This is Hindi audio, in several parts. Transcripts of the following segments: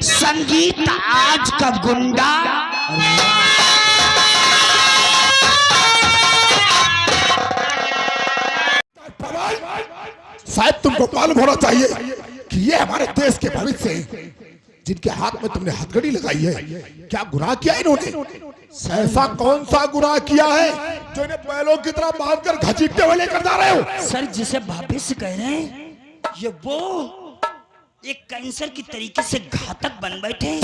संगीत आज का गुंडा। शायद तुमको मालूम होना चाहिए कि ये हमारे देश के भविष्य हैं, जिनके हाथ में तुमने हथकड़ी लगाई है। क्या गुनाह किया इन्होंने? ऐसा कौन सा गुनाह किया है जो इन्हें बैलों की तरह बांधकर घसीटते हुए लेकर जा रहे हो? सर जिसे भविष्य कह रहे हैं, ये वो एक कैंसर की तरीके से घातक बन बैठे हैं।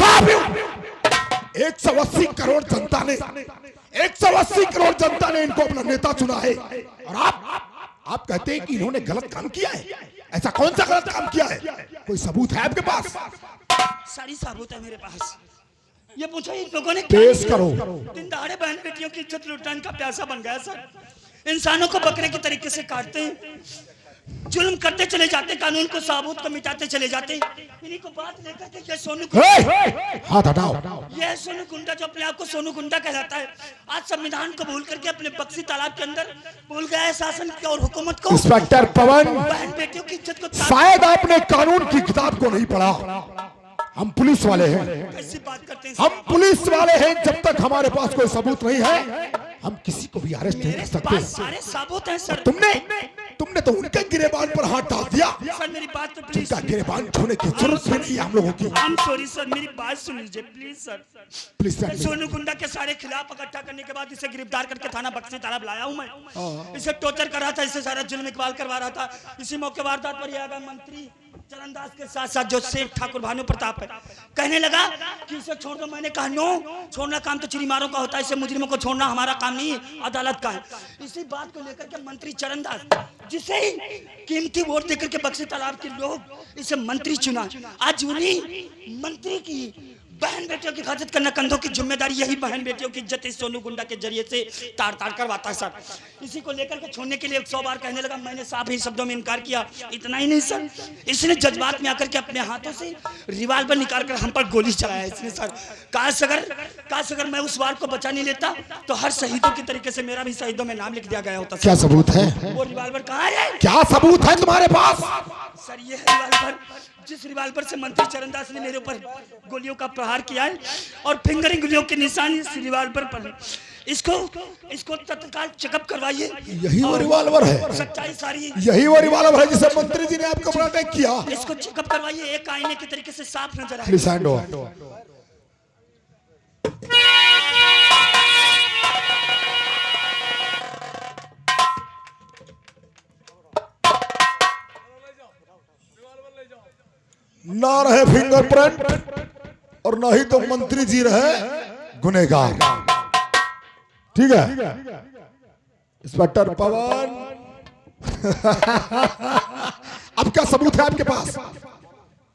180 करोड़ जनता ने 180 करोड़ जनता ने इनको अपना नेता चुना है, और आप कहते हैं कि इन्होंने गलत काम किया है। ऐसा कौन सा गलत काम किया है? कोई सबूत है आपके पास? सारी सबूत है मेरे पास। ये पूछो इन लोगों ने पेश करो। दिन दहाड़े बहन बेटियों की इज्जत लुटाने का प्यासा बन गया सर। इंसानों को बकरे के तरीके से काटते हैं, जुल्म करते चले जाते, कानून को साबुत को मिटाते चले जाते। इन्हीं को बात लेकर के ये सोनू हाथ हटाओ। ये सोनू गुंडा जो अपने आप को सोनू गुंडा कहलाता है, आज संविधान को भूल करके अपने बक्सी तालाब के अंदर भूल गया है शासन की और हुकूमत को। इंस्पेक्टर पवन, बहन बेटियों की इज्जत को शायद आपने कानून की किताब को नहीं पढ़ा। हम पुलिस वाले हैं। कैसी बात करते हैं? हम पुलिस वाले हैं। जब तक हमारे पास कोई सबूत नहीं है, हम किसी को भी अरेस्ट नहीं कर सकते। सारे सबूत हैं सर। तुमने तो उनके गिरेबान पर हाथ डाल दिया। सर मेरी बात तो प्लीज। जिनका गिरेबान छूने की जरूरत भी नहीं है हम लोगों की। I'm sorry सर, मेरी बात सुन लीजिए please sir. Please sir. Sonu गुंडा के सारे खिलाफ इकट्ठा करने के बाद इसे गिरफ्तार करके थाना बक्सी तालाब लाया हूं मैं। इसे टॉर्चर कर रहा था, इसे सारा जुल्म इकबाल करवा रहा था। इसी मौके वारदात पर आ गया मंत्री चरणदास के साथ साथ जो सेठ ठाकुर भानु प्रताप है, कहने लगा कि इसे छोड़ दो। मैंने कहा नो, छोड़ना काम तो चिड़ीमारों का होता है, इसे मुजरिमों को छोड़ना हमारा काम नहीं, अदालत का है। इसी बात को लेकर के मंत्री चरणदास, जिसे ही कीमती वोट देकर के बक्सी तालाब के लोग इसे मंत्री चुना, आज उन्हीं मंत्री की बहन बेटियों की हिफाजत करना कंधों की जिम्मेदारी, यही बहन बेटियों की इज्जत इस सोनू गुंडा के जरिए से तार तार करवाता है सर। इसी को लेकर के छोड़ने के लिए 100 बार कहने लगा, मैंने साफ ही शब्दों में इनकार किया। इतना ही नहीं सर, इसने जज्बात में आकर के अपने हाथों से रिवाल्वर निकाल कर हम पर गोली चलाया इसने सर। काश अगर मैं उस वार को बचा नहीं लेता तो हर शहीदों की तरीके से मेरा भी शहीदों में नाम लिख दिया गया होता। क्या सबूत है? वो रिवाल्वर कहाँ है? क्या सबूत है तुम्हारे पास? सर ये है रिवाल्वर, जिस रिवाल्वर से मंत्री चरणदास ने मेरे ऊपर गोलियों का प्रहार किया है, और फिंगरिंग गोलियों के निशान इस रिवाल्वर पर है। इसको तत्काल चेकअप करवाइए। यही वो रिवाल्वर है? सच्चाई सारी यही वो रिवाल्वर है जिसे मंत्री जी ने आपको बड़ा अटैक किया? इसको चेकअप करवाइए, एक आईने के तरीके से साफ नजर आए। Please hand over. ना रहे फिंगरप्रिंट और ना ही तो मंत्री जी रहे गुनहगार। ठीक है इंस्पेक्टर पवन। अब क्या सबूत है आपके पास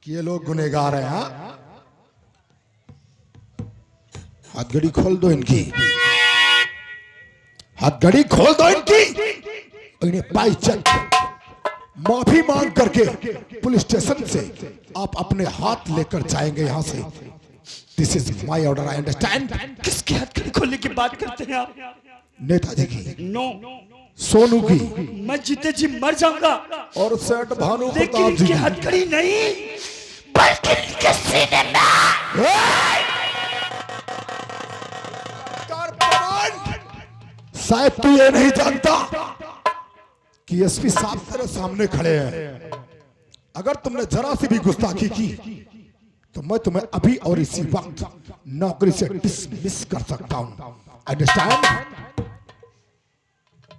कि ये लोग गुनहगार हैं? हाँ, हथकड़ी खोल दो इनकी, हथकड़ी खोल दो इनकी। इन्हें पाई चल माफी मांग करके पुलिस स्टेशन से आप अपने हाथ लेकर जाएंगे यहाँ से। This is my order, I understand. किसके हथकड़ी खोलने की बात करते हैं आप? नेताजी की, नो, सोनू की। मैं जीते जी मर जाऊंगा और सेठ भानु लेकिन प्रताप जी इनकी की। हथकड़ी नहीं, बल्कि इनके सीने में। शायद तू ये नहीं जानता कि एसपी साहब तेरे सामने खड़े हैं। अगर तुमने जरा सी भी गुस्ताखी की तो मैं तुम्हें अभी और इसी वक्त नौकरी से डिसमिस कर सकता हूं। अंडरस्टैंड?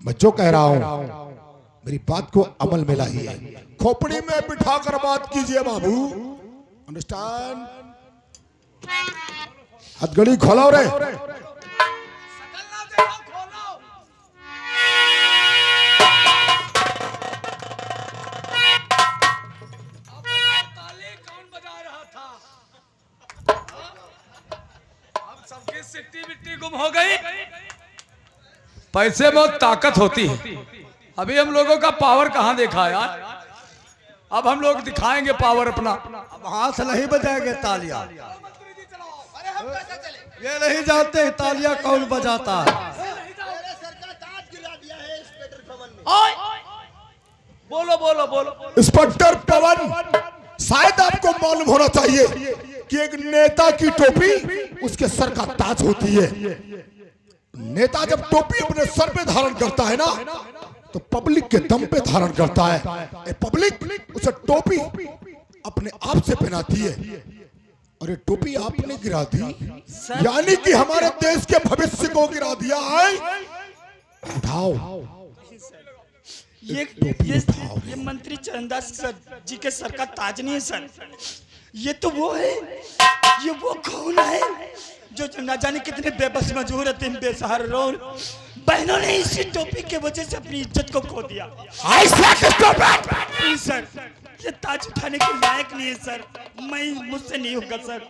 मैं जो कह रहा हूं मेरी बात को अमल में लाइए। खोपड़ी में बिठाकर बात कीजिए बाबू। अंडरस्टैंड? हथकड़ी खोलो रे। गुम हो गई। पैसे में ताकत होती है। अभी हम लोगों का पावर कहाँ देखा यार? अब हम लोग दिखाएंगे पावर अपना। अब हाथ नहीं बजाएंगे तालियां। ये नहीं जानते तालियां कौन बजाता है। बोलो बोलो बोलो। इंस्पेक्टर पवन शायद आपको मालूम होना चाहिए कि एक नेता की टोपी उसके सर का ताज होती है। नेता जब टोपी अपने सर पे धारण करता है ना तो पब्लिक के दम पे धारण करता है। पब्लिक उसे टोपी अपने आप से पहनाती है। और ये टोपी आपने गिरा दी, यानी कि हमारे देश के भविष्य को गिरा दिया है। उठाओ ये मंत्री चरणदास सर जी के सर का ताज नहीं है सर, ये तो वो है, ये वो कौन है जो न जाने कितने बेबस मजबूर रहते बेसहारा लोग। बहनों ने इसी टोपी के वजह से अपनी इज्जत को खो दिया। सर ये ताज उठाने के लायक नहीं है सर, मुझसे नहीं होगा सर।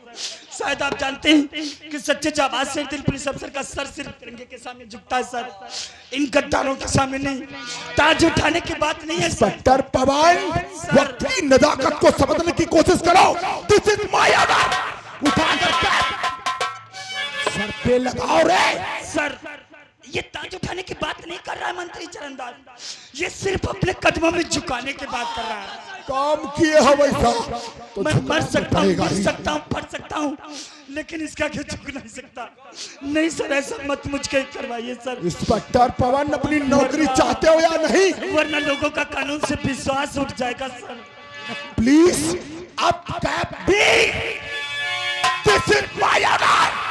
शायद आप जानते हैं कि सच्चे जाबाज से दिल पुलिस अफसर का सर सिर्फ तिरंगे के सामने झुकता है सर, इन गद्दारों के सामने नहीं। ताज उठाने की बात नहीं है इंस्पेक्टर पवन, वक्त की नजाकत को समझने की कोशिश करो। This is my order. उठा कर सर पे लगाओ रे। सर ये ताज उठाने की बात नहीं कर रहा है मंत्री चरणदास, ये सिर्फ अपने कदमों में झुकाने की बात कर रहा है। काम किए हो वैसा तो मैं मर सकता हूँ, गिर सकता हूँ, पढ़ सकता हूँ, लेकिन इसका आगे झुक नहीं सकता। नहीं सर ऐसा मत मुझके करवाइए सर। इंस्पेक्टर पवन अपनी नौकरी चाहते हो या नहीं? वरना लोगों का कानून से विश्वास उठ जाएगा सर। प्लीज अब cap B, this is my order.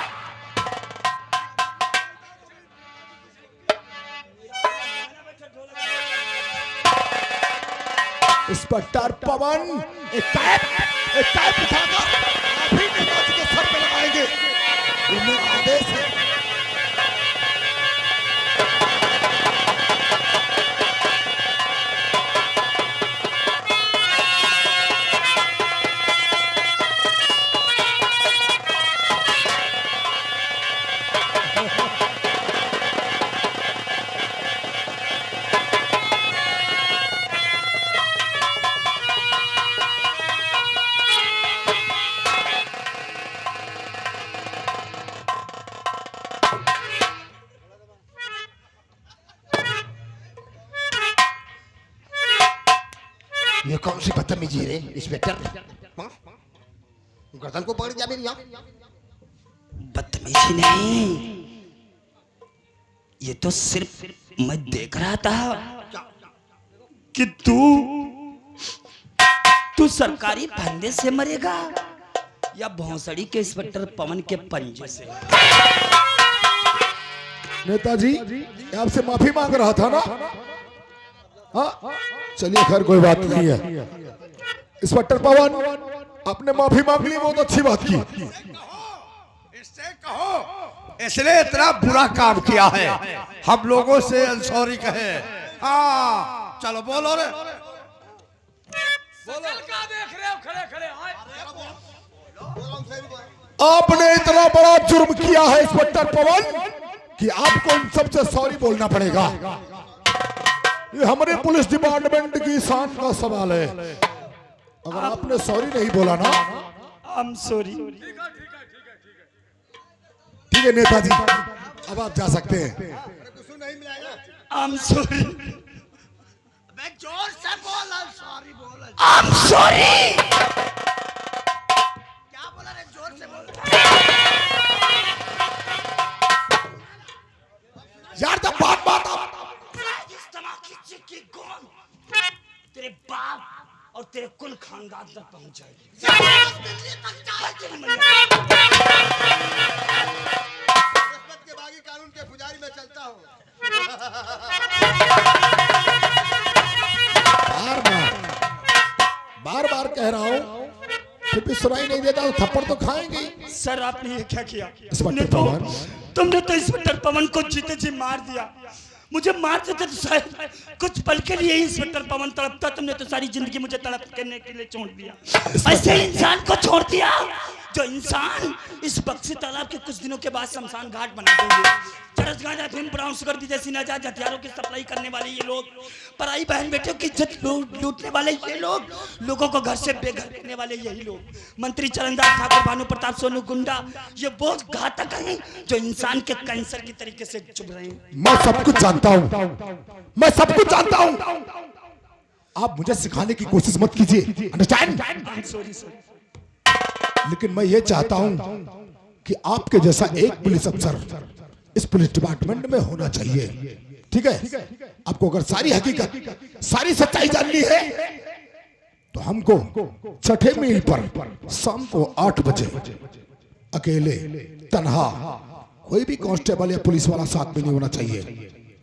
Inspector Pawan एक कैप उठाकर अभी नेताजी के सर पे लगाएंगे, ये मेरा आदेश है। ये कौन सी बदतमीजी है इंस्पेक्टर? गर्दन को पकड़ दिया मेरी। यहाँ बदतमीजी नहीं, ये तो सिर्फ मैं देख रहा था कि तू सरकारी फंदे से मरेगा या भौंसड़ी के इंस्पेक्टर पवन के पंजे से। नेताजी आपसे माफी मांग रहा था ना? हाँ चलिए खैर कोई बात नहीं है। इंस्पेक्टर पवन आपने माफी मांग ली, बहुत अच्छी बात की। इससे कहो इसने इतना बुरा काम किया है, हम लोगों से सॉरी कहे। हाँ चलो बोलो रे, बोलो क्या देख रहे हो खड़े खड़े? आपने इतना बड़ा जुर्म किया है इंस्पेक्टर पवन कि आपको इन सबसे सॉरी बोलना पड़ेगा। ये हमारे पुलिस डिपार्टमेंट की शान का सवाल है। अगर आपने सॉरी नहीं बोला ना, आई एम सॉरी। ठीक है नेताजी, अब आप जा सकते हैं। I am sorry. जोर से बोल, सॉरी बोल। I am sorry. क्या बोला रे? जोर से बोल यार जब बात तेरे बाप और तेरे कुल खानदान तक पहुंच जाएगी। रिश्वत के बागी कानून के पुजारी में चलता हूँ। बार बार कह रहा हूँ, फिर भी सुनाई नहीं देता तो थप्पड़ तो खाएंगे। सर आपने ये क्या किया? इंस्पेक्टर तुमने तो इंस्पेक्टर पवन को जीते जी मार दिया। मुझे मार देते तो शायद कुछ पल के लिए इंस्पेक्टर पवन तड़पता। तुमने तो सारी जिंदगी मुझे तड़प करने के लिए छोड़ दिया। ऐसे इंसान को छोड़ दिया जो इंसान इस बक्सी तालाब के कुछ दिनों के बाद शमशान घाट बना देंगे। चरस गांजा फिल्म ब्राउन शुगर दी जैसी नाजायज हथियारों की सप्लाई करने वाले ये लोग, पराई बहन बेटियों की इज्जत लूटने वाले ये लोग, लोगों को घर से बेघर करने वाले यही लोग, मंत्री चरणदास ठाकुर, भानु प्रताप, सोनू गुंडा, ये बहुत घातक हैं जो इंसान के कैंसर की तरीके से चुभ रहे हैं। मैं सब कुछ जानता हूँ, मैं सब कुछ जानता हूँ। आप मुझे सिखाने की कोशिश मत कीजिए, अंडरस्टैंड? Sorry sorry. लेकिन मैं ये चाहता हूं कि आपके जैसा एक पुलिस अफसर इस पुलिस डिपार्टमेंट में होना चाहिए, ठीक है? आपको अगर सारी हकीकत, सारी सच्चाई जाननी है तो हमको छठे मील पर शाम को 8 बजे अकेले तन्हा, कोई भी कांस्टेबल या पुलिस वाला साथ में नहीं होना चाहिए।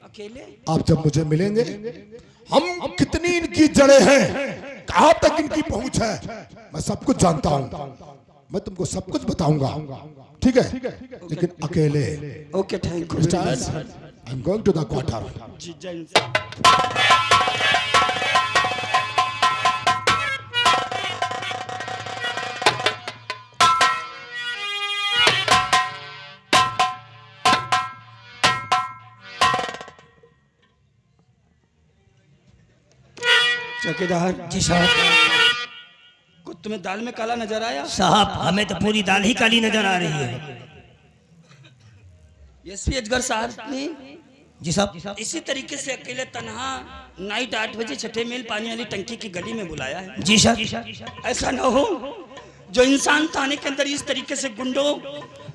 अकेले आप जब मुझे मिलेंगे, हम कितनी इनकी जड़ें हैं, कहां तक इनकी पहुंच है, मैं सब कुछ जानता हूं। मैं तुमको सब कुछ बताऊंगा, ठीक है? लेकिन अकेले। Okay, thank you. I am going to the quarter. जी जय। चौकीदार जी साहब। कुछ तुम्हें दाल में काला नजर आया? साहब हमें तो पूरी दाल ही काली नजर आ रही है। एसपी अजगर साहब ने जी साहब। इसी तरीके से अकेले तन्हा नाइट 8 बजे छठे मील पानी वाली टंकी की गली में बुलाया है। जी सर। ऐसा ना हो जो इंसान थाने के अंदर इस तरीके से गुंडों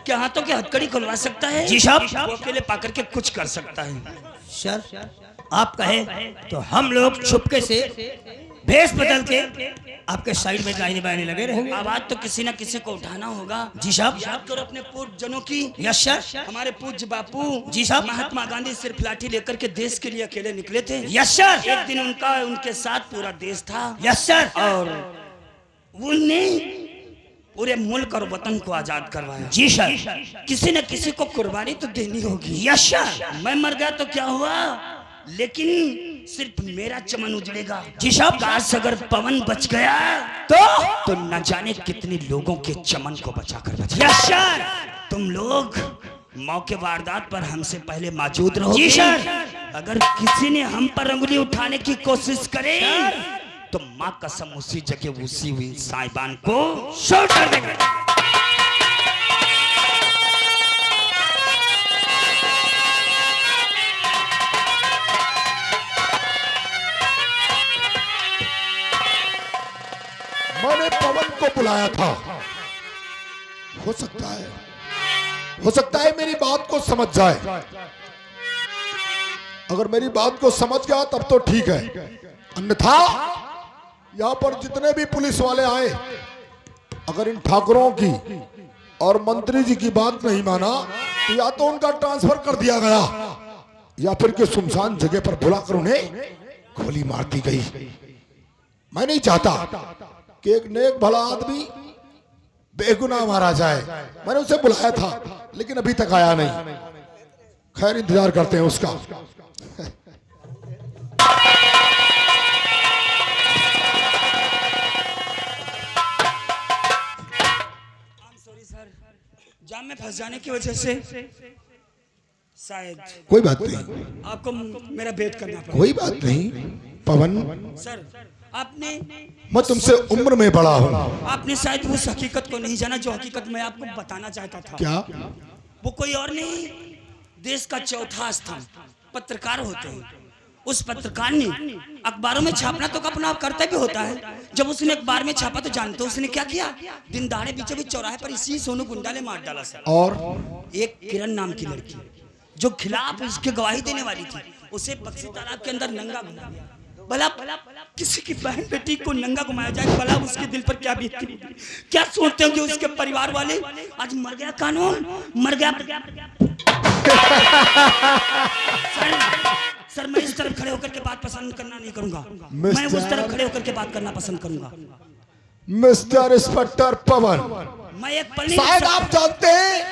के हाथों की हथकड़ी खुलवा सकता है, जी साहब, वो अकेले पाकर के कुछ कर सकता है। सर आप कहें तो हम लोग छुपके से भेष बदल के आपके साइड में गायने बायने लगे रहेंगे। आवाज तो किसी न किसी को उठाना होगा। जी साहब। याद करो अपने पूर्व जनों की। Yes sir. हमारे पूज्य बापू जी साहब। महात्मा गांधी सिर्फ लाठी लेकर के देश के लिए अकेले निकले थे। Yes sir. एक दिन उनके साथ पूरा देश था। Yes sir. और उनने पूरे मुल्क और वतन को आजाद करवाया। जी सर। किसी न किसी को कुर्बानी तो देनी होगी। Yes sir. मैं मर गया तो क्या हुआ, लेकिन सिर्फ मेरा चमन उजड़ेगा। जी साहब। काश अगर पवन बच गया तो न जाने कितने लोगों के चमन को बचाकर बचा। Yes sir. तुम लोग मौके वारदात पर हमसे पहले मौजूद रहोगे। जी सर। अगर किसी ने हम पर अंगुली उठाने की कोशिश करे तो माँ कसम उसी जगह उसी हुई साहिबान को शूट कर देगा। मैंने पवन को बुलाया था, हो सकता है मेरी बात को समझ जाए। अगर मेरी बात को समझ गया तब तो ठीक है, अन्यथा यहाँ पर जितने भी पुलिस वाले आए, अगर इन ठाकुरों की और मंत्री जी की बात नहीं माना तो या तो उनका ट्रांसफर कर दिया गया या फिर के सुनसान जगह पर बुलाकर उन्हें गोली मार दी गई। मैं नहीं चाहता कि एक नेक भला आदमी बेगुनाह मारा जाए। मैंने उसे बुलाया था लेकिन अभी तक आया नहीं। खैर इंतजार करते हैं उसका। जाम में फंस जाने की वजह से शायद कोई बात नहीं, आपको मेरा वेट करना पड़ा। कोई बात नहीं पवन, सर आपने मैं तुमसे उम्र में बड़ा हूँ। आपने शायद उस हकीकत को नहीं जाना जो हकीकत मैं आपको बताना चाहता था। क्या? वो कोई और नहीं, देश का चौथा स्तंभ पत्रकार होते हैं। उस पत्रकार ने अखबारों में छापना तो अपना कर्तव्य होता है। जब उसने अखबार में छापा तो जानते हो उसने क्या किया? दिन दहाड़े बीचों बीच चौराहे पर इसी सोनू गुंडा ने मार डाला सर। और एक किरण नाम की लड़की जो खिलाफ उसकी गवाही देने वाली थी, उसे बक्सी तालाब के अंदर नंगा घुमा दिया। भला किसी की बहन बेटी को नंगा घुमाया जाए, भला उसके दिल पर क्या बीतती? क्या सोचते होंगे उसके परिवार वाले? आज मर गया कानून, मर गया। सर मैं इस तरफ खड़े होकर के बात पसंद करना नहीं करूंगा, मैं उस तरफ खड़े होकर के बात करना पसंद करूंगा। मिस्टर इंस्पेक्टर पवन, मैं एक पल शायद आप जानते हैं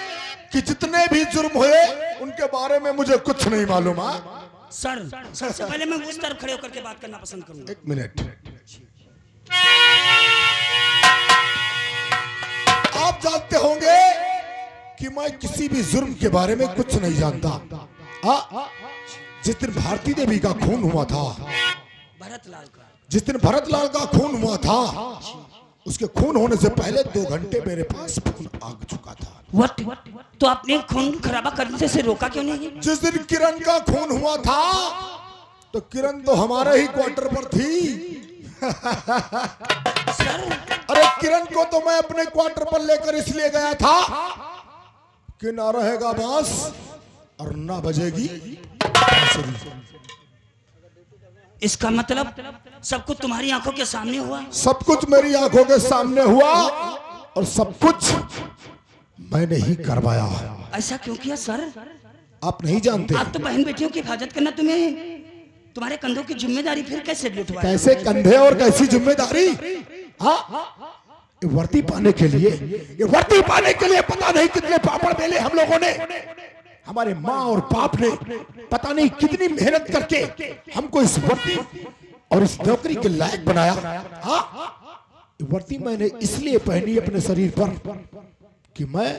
कि जितने भी जुर्म हुए उनके बारे में मुझे कुछ नहीं मालूम है। सर सबसे पहले मैं उस तरफ खड़े होकर के बात करना पसंद करूंगा। एक मिनट, आप जानते होंगे कि मैं किसी भी जुर्म के बारे में कुछ नहीं जानता। जिस दिन भारती देवी का खून हुआ था, भरतलाल का, जिस दिन भरतलाल का खून हुआ था, उसके खून होने से पहले 2 घंटे मेरे पास फोन आ चुका था। What? तो आपने खून खराबा करने से रोका क्यों नहीं? जिस दिन किरण का खून हुआ था तो किरण तो हमारे ही क्वार्टर पर थी। सर अरे किरण को तो मैं अपने क्वार्टर पर लेकर इसलिए गया था कि ना रहेगा बांस और ना बजेगी बांसुरी। इसका मतलब सब कुछ तुम्हारी आंखों के सामने हुआ। सब कुछ मेरी आंखों के सामने हुआ और सब कुछ मैंने ही करवाया। ऐसा क्यों किया सर? आप नहीं जानते। आप तो बहन बेटियों की हिफाजत करना तुम्हारे कंधों की जिम्मेदारी फिर कैसे लुटवाई? कैसे कंधे और कैसी जिम्मेदारी? हाँ, ये वर्दी पाने के लिए, ये वर्दी पाने के लिए पता नहीं कितने पापड़ बेले हम लोगों ने, हमारे माँ और बाप ने पता नहीं कितनी मेहनत करके हमको इस वर्दी और इस नौकरी के लायक बनाया। हाँ, ये वर्दी मैंने इसलिए पहनी अपने शरीर पर कि मैं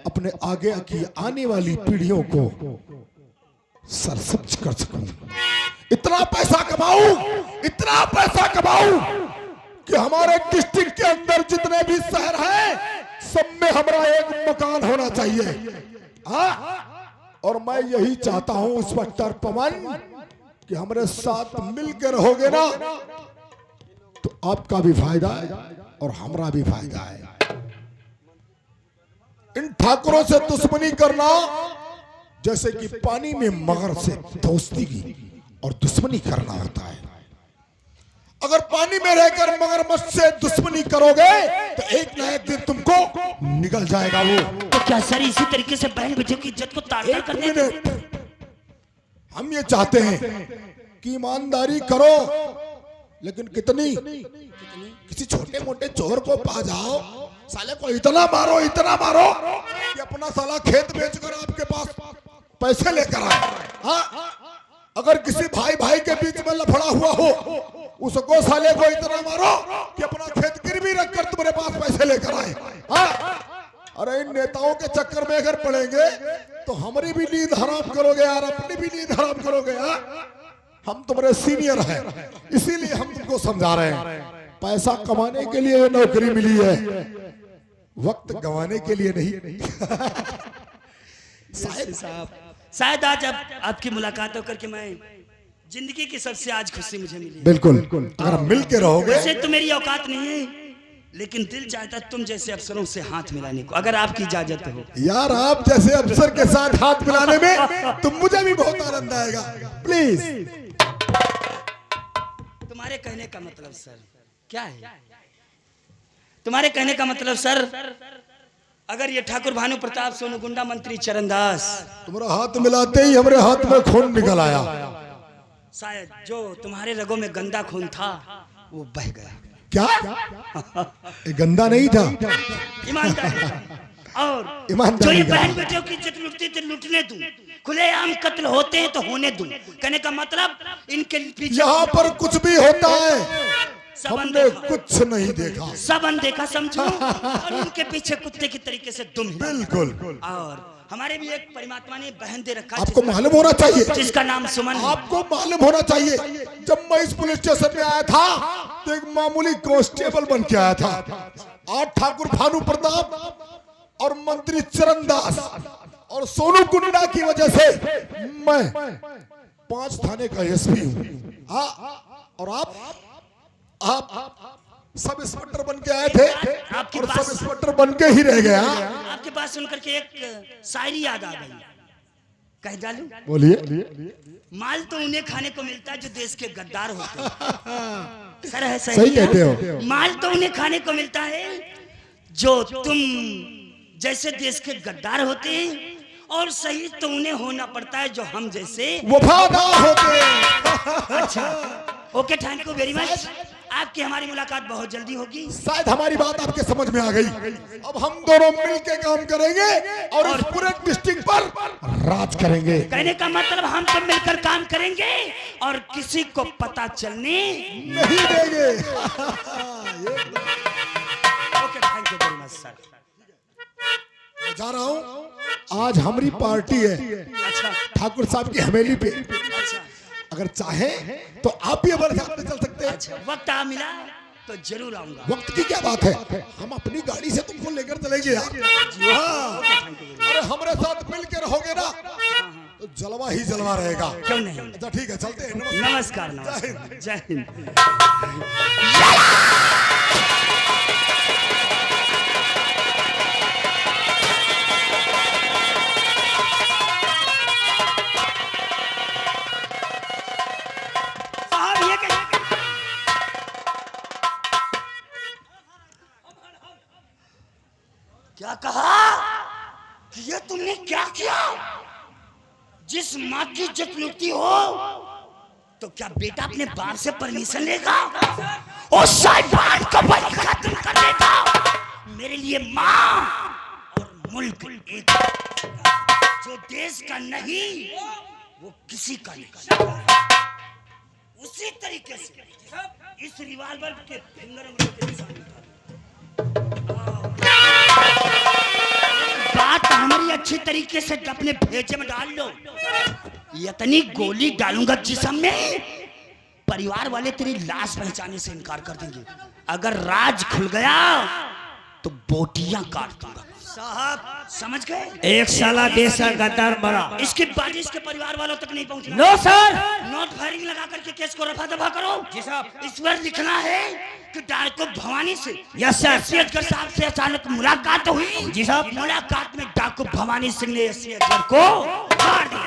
अपने आगे की आने वाली पीढ़ियों को सरसब्ज कर सकूं, इतना पैसा कमाऊं, इतना पैसा कमाऊं कि हमारे डिस्ट्रिक्ट के अंदर जितने भी शहर हैं सब में हमारा एक मकान होना चाहिए। हाँ, और मैं यही चाहता हूं इंस्पेक्टर पवन कि हमारे साथ मिलकर रहोगे ना तो आपका भी फायदा है और हमारा भी फायदा है। इन ठाकुरों से दुश्मनी करना जैसे कि पानी में मगर से दोस्ती की और दुश्मनी करना होता है। अगर पानी में रहकर मगरमच्छ से दुश्मनी करोगे तो एक ना एक दिन तुमको निकल जाएगा वो। तो क्या सर इसी तरीके से बहन बेटियों की इज्जत को तार-तार कर देंगे? हम ये चाहते हैं कि ईमानदारी करो, लेकिन कितनी? किसी छोटे मोटे चोर को पा जाओ, साले को इतना मारो कि अपना साला खेत बेचकर आपके पास पैसे लेकर आए। हाँ, अगर किसी भाई भाई के बीच में लफड़ा हुआ हो उसको साले को इतना मारो कि अपना खेत गिरवी रखकर तुम्हारे पास पैसे लेकर आए। हाँ, अरे इन नेताओं के चक्कर में अगर पड़ेंगे तो हमारी भी नींद हराम करोगे यार, अपनी भी नींद हराम करोगे यार। हम तुम्हारे सीनियर हैं, इसीलिए हम तुमको समझा रहे हैं। पैसा कमाने के लिए नौकरी मिली है, वक्त गंवाने के लिए नहीं। शायद आज आपकी मुलाकात होकर के मैं जिंदगी की सबसे आज खुशी मुझे मिली। बिल्कुल, अगर मिल के रहोगे। वैसे तो मेरी औकात नहीं है, लेकिन दिल चाहता तुम जैसे अफसरों से हाथ मिलाने को, अगर आपकी इजाजत हो। यार, आप जैसे अफसर के साथ हाथ मिलाने में तो मुझे भी बहुत आनंद आएगा। प्लीज। तुम्हारे कहने का मतलब सर क्या है? तुम्हारे कहने का मतलब सर, अगर ये ठाकुर भानु प्रताप सोनू गुंडा मंत्री चरणदास तुम्हारा हाथ मिलाते ही हमारे हाथ में खून निकल आया। शायद जो तुम्हारे रगों में गंदा खून था वो बह गया। क्या? ये गंदा नहीं था, ईमानदारी और ईमानदारी जो ये का। बहन बेटियों की इज्जत लुटती थी लुटने दूं, खुलेआम कत्ल होते हैं तो होने दूं। कहने का मतलब इनके पीछे यहाँ पर कुछ भी होता है सब हमने अनदेखा, कुछ नहीं देखा। सब अनदेखा समझो और उनके पीछे कुत्ते की तरीके से तुम ही। बिल्कुल। और हमारे भी एक परमात्मा ने बहन दे रखा आपको मालूम होना चाहिए, जिसका नाम सुमन है। आपको मालूम होना चाहिए, जब मैं इस पुलिस स्टेशन में आया था तो एक मामूली कांस्टेबल बन के आया था। आज ठाकुर भानु प्रताप और मंत्री चरणदास और सोनू गुंडा की वजह से मैं 5 थाने का एसपी हूँ। और आप सब इंस्पेक्टर बन के आए थे आपके और पास- सब इंस्पेक्टर बन के ही रह गया। आपके पास सुनकर के एक शायरी याद आ गई, कह डालूं? बोलिए। माल तो उन्हें खाने को मिलता है जो देश के गद्दार होते हैं। सर है सही कहते हो। माल तो उन्हें खाने को मिलता है जो तुम जैसे देश के गद्दार होते हैं, और शहीद तो उन्हें होना पड़ता है जो हम जैसे वफादार होते हैं। अच्छा, okay, thank you very much. आपकी हमारी मुलाकात बहुत जल्दी होगी। शायद हमारी बात आपके समझ में आ गई। अब हम दोनों मिलके काम करेंगे और इस पूरे डिस्ट्रिक्ट पर राज करेंगे। कहने का मतलब हम तो मिलकर काम करेंगे और किसी को पता चलने नहीं देंगे। Okay, thank you very much sir. जा रहा हूँ, आज हमारी पार्टी है अच्छा ठाकुर साहब की हवेली पे। अच्छा अगर चाहे तो आप भी हमारे साथ में चल सकते हैं। अच्छा, वक्त आ मिला तो जरूर आऊंगा। वक्त की क्या बात है, हम अपनी गाड़ी से तुमको लेकर चलेंगे यार। हाँ, अरे हमारे साथ मिल के रहोगे ना तो जलवा ही जलवा रहेगा। क्यों नहीं? अच्छा ठीक है, चलते हैं। नमस्कार नमस्कार, जय हिंद। साहब ये क्या कहा कि ये तुमने क्या किया? जिस माँ की इज्जत लूटती हो तो क्या बेटा अपने बाप से परमिशन लेगा और साहिबान को बलि खत्म कर देगा? मेरे लिए माँ और मुल्क एक, जो देश का नहीं वो किसी का नहीं। उसी तरीके से इस रिवॉल्वर के फिंगर के निशान बात हमारी अच्छी तरीके से अपने भेजे में डाल लो। इतनी गोली डालूंगा जिस्म में, परिवार वाले तेरी लाश पहचानने से इनकार कर देंगे। अगर राज खुल गया तो बोटियां काट दूंगा। साहब समझ गए? एक साला देश का गद्दार मरा। इसके बाद इसके परिवार वालों तक नहीं पहुंचना। No sir. नोट फायरिंग लगा करके केस को रफा दफा करो। जी साहब। इस पर लिखना है कि डाको भवानी से यस सर। एसपी अजगर साहब से अचानक मुलाकात हुई। जी साहब। मुलाकात में डाकू भवानी सिंह ने एसपी अजगर को मार दिया।